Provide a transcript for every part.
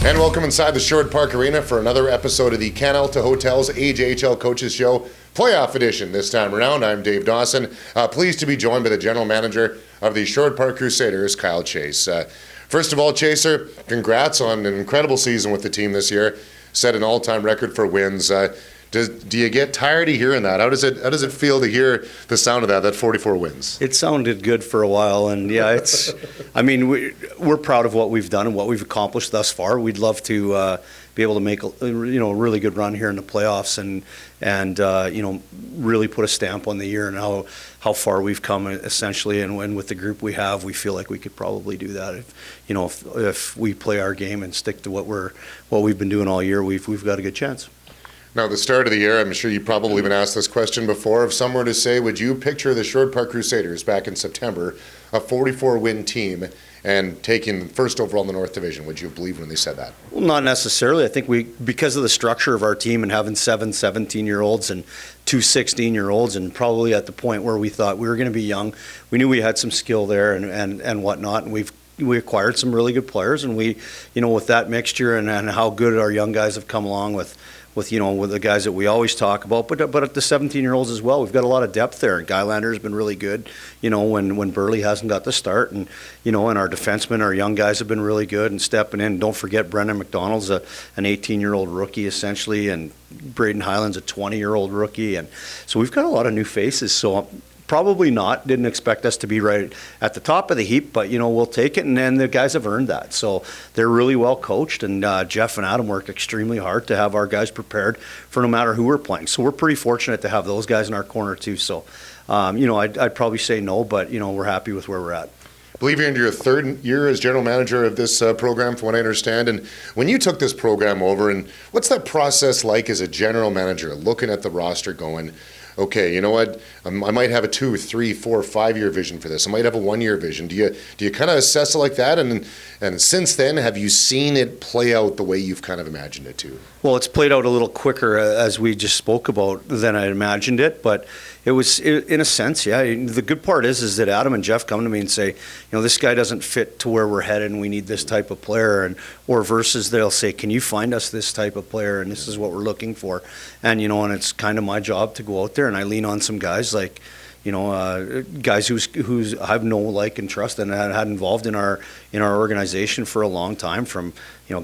And welcome inside the Sherwood Park Arena for another episode of the Canalta Hotel's AJHL Coaches Show Playoff Edition. This time around, I'm Dave Dawson, pleased to be joined by the General Manager of the Sherwood Park Crusaders, Kyle Chase. First of all, Chaser, congrats on an incredible season with the team this year. Set an all-time record for wins. Do you get tired of hearing that? How does it feel to hear the sound of that 44 wins? It sounded good for a while, and yeah, we're proud of what we've done and what we've accomplished thus far. We'd love to be able to make a really good run here in the playoffs and really put a stamp on the year and how far we've come essentially. And with the group we have, we feel like we could probably do that if we play our game and stick to what we've been doing all year. We've got a good chance. Now, at the start of the year, I'm sure you've probably been asked this question before. If someone were to say, would you picture the Sherwood Park Crusaders back in September, a 44-win team, and taking first overall in the North Division? Would you have believed when they said that? Well, not necessarily. I think because of the structure of our team and having 7 17-year-olds and 2 16-year-olds, and probably at the point where we thought we were going to be young, we knew we had some skill there and whatnot, and we acquired some really good players, and with that mixture and how good our young guys have come along with the guys that we always talk about, but at the 17-year-olds as well, we've got a lot of depth there. And Guylander's been really good, when Burley hasn't got the start, and our defensemen, our young guys have been really good and stepping in. Don't forget Brendan McDonald's an 18-year-old rookie essentially, and Braden Hyland's a 20-year-old rookie, and so we've got a lot of new faces. So probably didn't expect us to be right at the top of the heap, but we'll take it, and then the guys have earned that. So they're really well coached, and Jeff and Adam work extremely hard to have our guys prepared for no matter who we're playing. So we're pretty fortunate to have those guys in our corner too. So I'd probably say no, but we're happy with where we're at. I believe you're into your third year as general manager of this program, from what I understand. And when you took this program over, and what's that process like as a general manager, looking at the roster going, okay, you know what, I might have a 2, 3, 4, 5-year vision for this. I might have a 1-year vision. Do you kind of assess it like that? And since then, have you seen it play out the way you've kind of imagined it to? Well, it's played out a little quicker, as we just spoke about, than I imagined it. But it was, in a sense, yeah. The good part is that Adam and Jeff come to me and say, this guy doesn't fit to where we're headed and we need this type of player. Or versus they'll say, can you find us this type of player, and this is what we're looking for. And, and it's kind of my job to go out there, and I lean on some guys like, guys who's I have no like and trust and had involved in our organization for a long time, from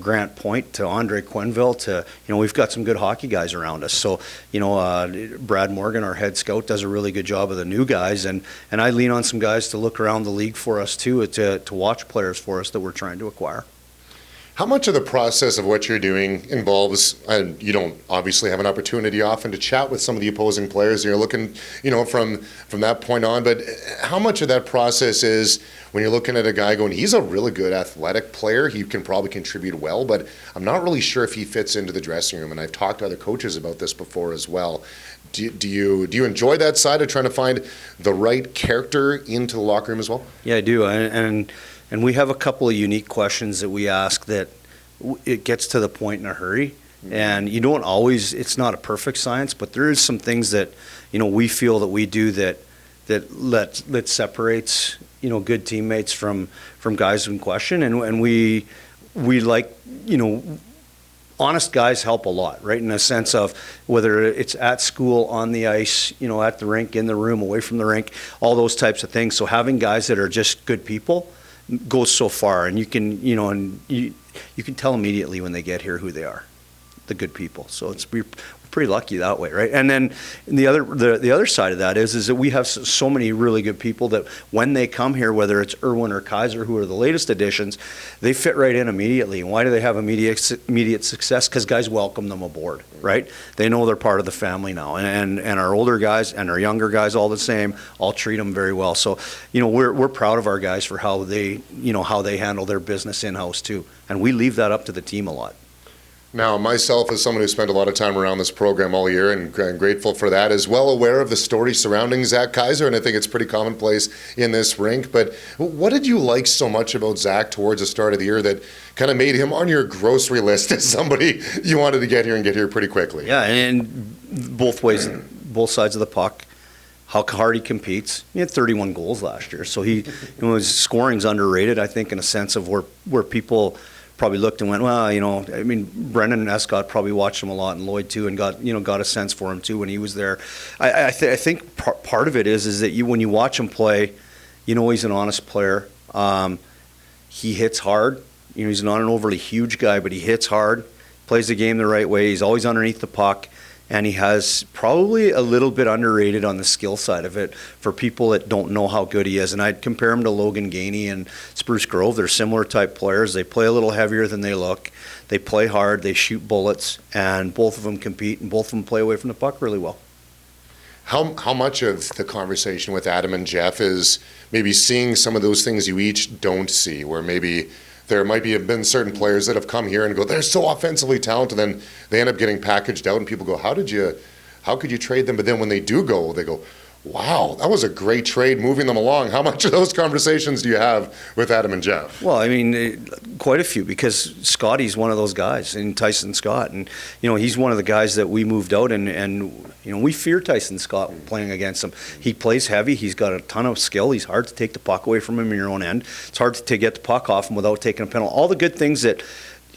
Grant Point to Andre Quenville to we've got some good hockey guys around us. So Brad Morgan, our head scout, does a really good job of the new guys, and I lean on some guys to look around the league for us too, to watch players for us that we're trying to acquire. How much of the process of what you're doing involves, and you don't obviously have an opportunity often to chat with some of the opposing players, and you're looking, from that point on, but how much of that process is when you're looking at a guy going, he's a really good athletic player, he can probably contribute well, but I'm not really sure if he fits into the dressing room, and I've talked to other coaches about this before as well. Do you enjoy that side of trying to find the right character into the locker room as well? Yeah, I do, and we have a couple of unique questions that we ask that it gets to the point in a hurry. And you don't always, it's not a perfect science, but there is some things that, we feel that we do that separates, good teammates from guys in question. And we like, honest guys help a lot, right? In a sense of whether it's at school, on the ice, at the rink, in the room, away from the rink, all those types of things. So having guys that are just good people goes so far, and you can you can tell immediately when they get here who they are, the good people. So we're pretty lucky that way, right? And then the other side of that is that we have so many really good people that when they come here, whether it's Irwin or Kaiser, who are the latest additions, they fit right in immediately. And why do they have immediate success? Because guys welcome them aboard, right? They know they're part of the family now, and our older guys and our younger guys all the same, all treat them very well. So we're proud of our guys for how they handle their business in-house too, and we leave that up to the team a lot. Now, myself, as someone who spent a lot of time around this program all year and grateful for that, is well aware of the story surrounding Zach Kaiser, and I think it's pretty commonplace in this rink. But what did you like so much about Zach towards the start of the year that kind of made him on your grocery list as somebody you wanted to get here pretty quickly? Yeah, and both ways, both sides of the puck, how hard he competes. He had 31 goals last year, so his scoring's underrated, I think, in a sense of where people probably looked and went, well, I mean, Brendan Escott probably watched him a lot, and Lloyd too, and got a sense for him too when he was there. I think part of it is that when you watch him play, he's an honest player. He hits hard. He's not an overly huge guy, but he hits hard, plays the game the right way. He's always underneath the puck, and he has probably a little bit underrated on the skill side of it for people that don't know how good he is. And I'd compare him to Logan Gainey and Spruce Grove. They're similar type players. They play a little heavier than they look. They play hard. They shoot bullets, and both of them compete, and both of them play away from the puck really well. How much of the conversation with Adam and Jeff is maybe seeing some of those things you each don't see, where maybe there might have been certain players that have come here and go, they're so offensively talented, and then they end up getting packaged out, and people go, how could you trade them? But then when they do go, they go, wow, that was a great trade moving them along. How much of those conversations do you have with Adam and Jeff? Well, I mean, quite a few, because Scotty's one of those guys, and Tyson Scott. And, he's one of the guys that we moved out, and we fear Tyson Scott playing against him. He plays heavy. He's got a ton of skill. He's hard to take the puck away from him in your own end. It's hard to get the puck off him without taking a penalty. All the good things that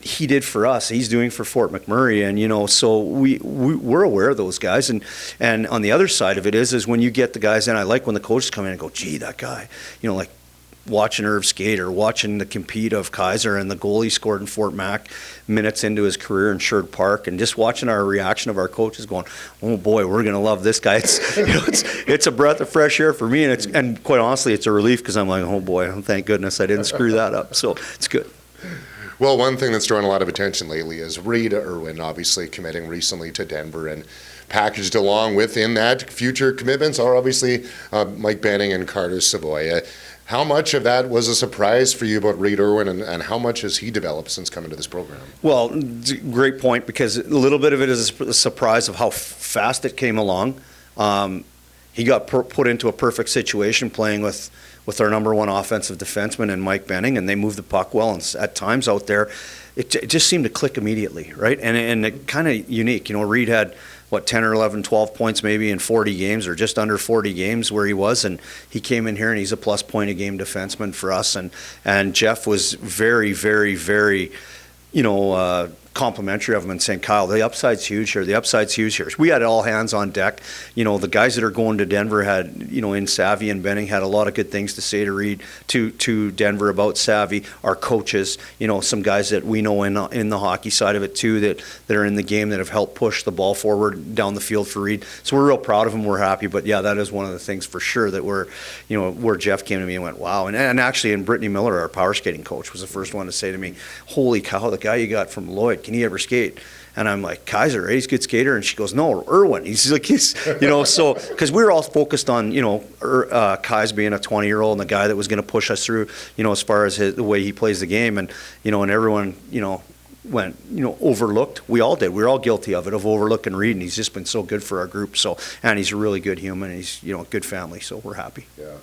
he did for us, he's doing for Fort McMurray, and so we're aware of those guys, and on the other side of it is when you get the guys in. I like when the coaches come in and go, gee, that guy, like watching Irv skate or watching the compete of Kaiser and the goal he scored in Fort Mac minutes into his career in Sherwood Park, and just watching our reaction of our coaches going, oh boy, we're gonna love this guy. It's a breath of fresh air for me, and quite honestly, it's a relief, because I'm like, oh boy, thank goodness I didn't screw that up. So it's good. Well, one thing that's drawn a lot of attention lately is Reed Irwin obviously committing recently to Denver, and packaged along within that future commitments are obviously Mike Banning and Carter Savoy. How much of that was a surprise for you about Reed Irwin, and how much has he developed since coming to this program? Well, great point, because a little bit of it is a surprise of how fast it came along. He got put into a perfect situation playing with our number one offensive defenseman and Mike Benning, and they moved the puck well, and at times out there, it just seemed to click immediately, right? And it kind of unique. Reed had, 10 or 11, 12 points maybe in 40 games, or just under 40 games where he was, and he came in here and he's a plus point a game defenseman for us, and Jeff was very, very, very, complimentary of him and saying, Kyle, the upside's huge here. The upside's huge here. So we had all hands on deck. The guys that are going to Denver had, in Savvy and Benning, had a lot of good things to say to Reed, to Denver about Savvy. Our coaches, some guys that we know in the hockey side of it too, that are in the game, that have helped push the ball forward down the field for Reed. So we're real proud of him. We're happy. But yeah, that is one of the things for sure that where Jeff came to me and went, wow. And actually, and Brittany Miller, our power skating coach, was the first one to say to me, holy cow, the guy you got from Lloyd, can he ever skate? And I'm like, Kaiser, he's a good skater. And she goes, no, Irwin. He's like, so, because we were all focused on, Kai's being a 20-year-old and the guy that was going to push us through, as far as the way he plays the game. And, and everyone, went, overlooked. We all did. We were all guilty of overlooking Reed, and he's just been so good for our group. So, and he's a really good human. He's, a good family. So we're happy. Yeah.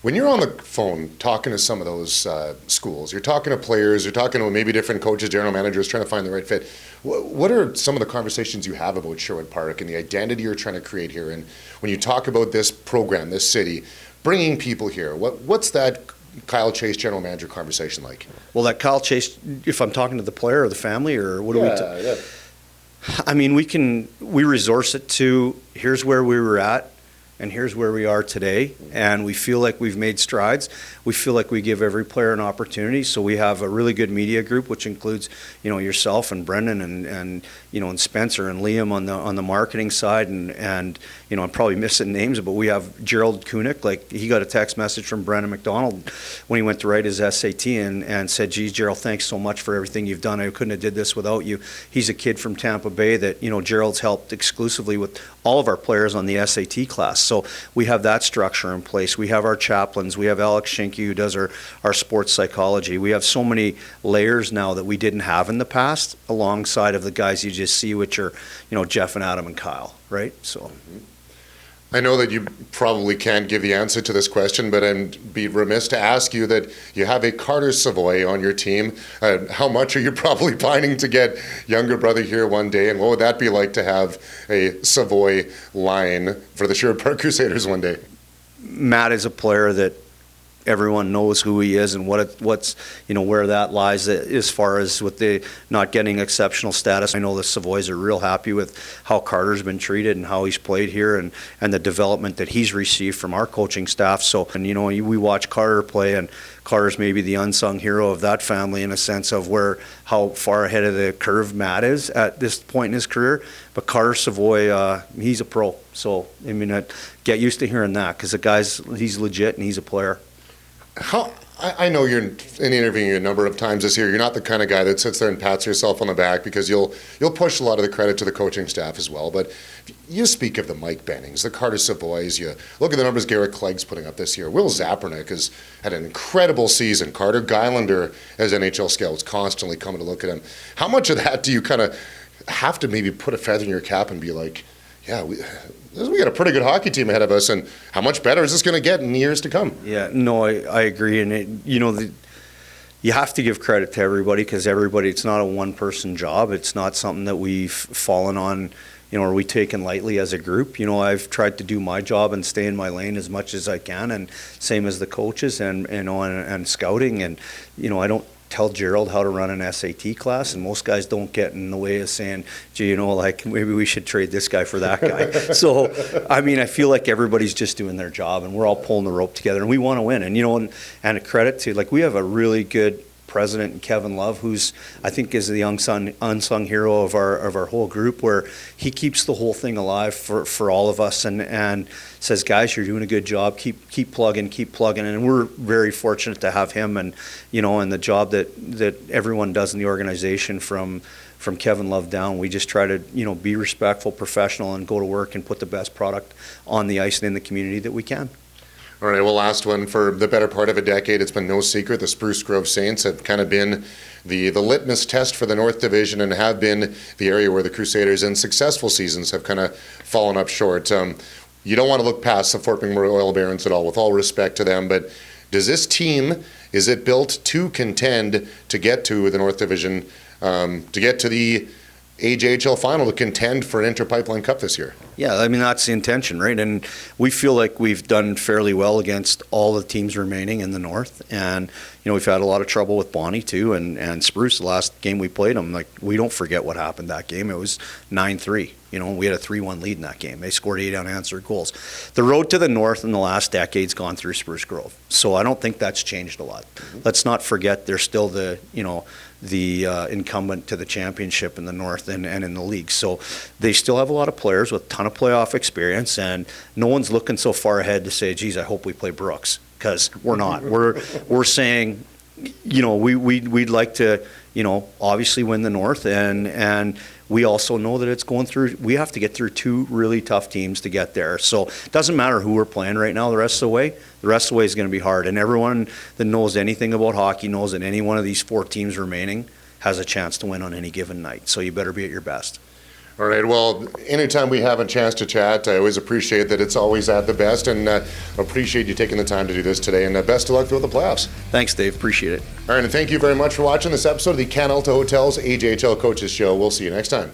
When you're on the phone talking to some of those schools, you're talking to players, you're talking to maybe different coaches, general managers, trying to find the right fit. What are some of the conversations you have about Sherwood Park and the identity you're trying to create here? And when you talk about this program, this city, bringing people here, what's that Kyle Chase general manager conversation like? Well, that Kyle Chase, if I'm talking to the player or the family, or what are we talking? Yeah. I mean, we resource it to, here's where we were at, and here's where we are today, and we feel like we've made strides. We feel like we give every player an opportunity, so we have a really good media group, which includes, yourself and Brendan and Spencer and Liam on the marketing side, and I'm probably missing names, but we have Gerald Kunick. Like, he got a text message from Brendan McDonald when he went to write his SAT and said, geez, Gerald, thanks so much for everything you've done. I couldn't have did this without you. He's a kid from Tampa Bay that, Gerald's helped exclusively with all of our players on the SAT class. So we have that structure in place. We have our chaplains. We have Alex Schinke, who does our sports psychology. We have so many layers now that we didn't have in the past, alongside of the guys you just see, which are, Jeff and Adam and Kyle, right? So. I know that you probably can't give the answer to this question, but I'd be remiss to ask you that you have a Carter Savoy on your team. How much are you probably pining to get younger brother here one day, and what would that be like to have a Savoy line for the Sherwood Park Crusaders one day? Matt is a player that everyone knows who he is and what's where that lies as far as with the not getting exceptional status. I know the Savoys are real happy with how Carter's been treated and how he's played here and the development that he's received from our coaching staff. So, and we watch Carter play, and Carter's maybe the unsung hero of that family in a sense of how far ahead of the curve Matt is at this point in his career. But Carter Savoy, he's a pro. So, I mean, get used to hearing that, because he's legit and he's a player. I know you're in interviewing you a number of times this year. You're not the kind of guy that sits there and pats yourself on the back, because you'll push a lot of the credit to the coaching staff as well. But you speak of the Mike Bennings, the Carter Savoys. You look at the numbers Garrett Clegg's putting up this year. Will Zapernick has had an incredible season. Carter Geilander, as NHL scouts, constantly coming to look at him. How much of that do you kind of have to maybe put a feather in your cap and be like, yeah, we got a pretty good hockey team ahead of us, and how much better is this going to get in the years to come? Yeah, no, I agree, and you have to give credit to everybody, because it's not a one-person job. It's not something that we've fallen on, or we taken lightly as a group. I've tried to do my job and stay in my lane as much as I can, and same as the coaches and scouting, and I don't tell Gerald how to run an SAT class, and most guys don't get in the way of saying, gee, maybe we should trade this guy for that guy. So, I mean, I feel like everybody's just doing their job, and we're all pulling the rope together, and we want to win. And, and a credit to, we have a really good president, Kevin Love, who's, I think, is the unsung hero of our whole group, where he keeps the whole thing alive for all of us, and says, guys, you're doing a good job, keep plugging, and we're very fortunate to have him, and and the job that everyone does in the organization from Kevin Love down. We just try to be respectful, professional, and go to work and put the best product on the ice and in the community that we can. All right, well, last one. For the better part of a decade, it's been no secret the Spruce Grove Saints have kind of been the litmus test for the North Division, and have been the area where the Crusaders in successful seasons have kind of fallen up short. You don't want to look past the Fort McMurray Oil Barons at all, with all respect to them, but does this team, is it built to contend to get to the North Division, to get to the AJHL final, to contend for an Interpipeline Cup this year? Yeah, I mean, that's the intention, right? And we feel like we've done fairly well against all the teams remaining in the North. And, we've had a lot of trouble with Bonnie, too, and Spruce. The last game we played them, we don't forget what happened that game. It was 9-3. We had a 3-1 lead in that game. They scored 8 unanswered goals. The road to the North in the last decade's gone through Spruce Grove. So I don't think that's changed a lot. Mm-hmm. Let's not forget they're still the incumbent to the championship in the North and in the league. So they still have a lot of players with a ton of playoff experience, and no one's looking so far ahead to say, geez, I hope we play Brooks, because we're not. We're saying, we'd like to, obviously win the North, and we also know that we have to get through 2 really tough teams to get there. So it doesn't matter who we're playing right now the rest of the way. The rest of the way is going to be hard. And everyone that knows anything about hockey knows that any one of these 4 teams remaining has a chance to win on any given night. So you better be at your best. All right, well, anytime we have a chance to chat, I always appreciate that it's always at the best, and appreciate you taking the time to do this today, and best of luck throughout the playoffs. Thanks, Dave. Appreciate it. All right, and thank you very much for watching this episode of the Canalta Hotels AJHL Coaches Show. We'll see you next time.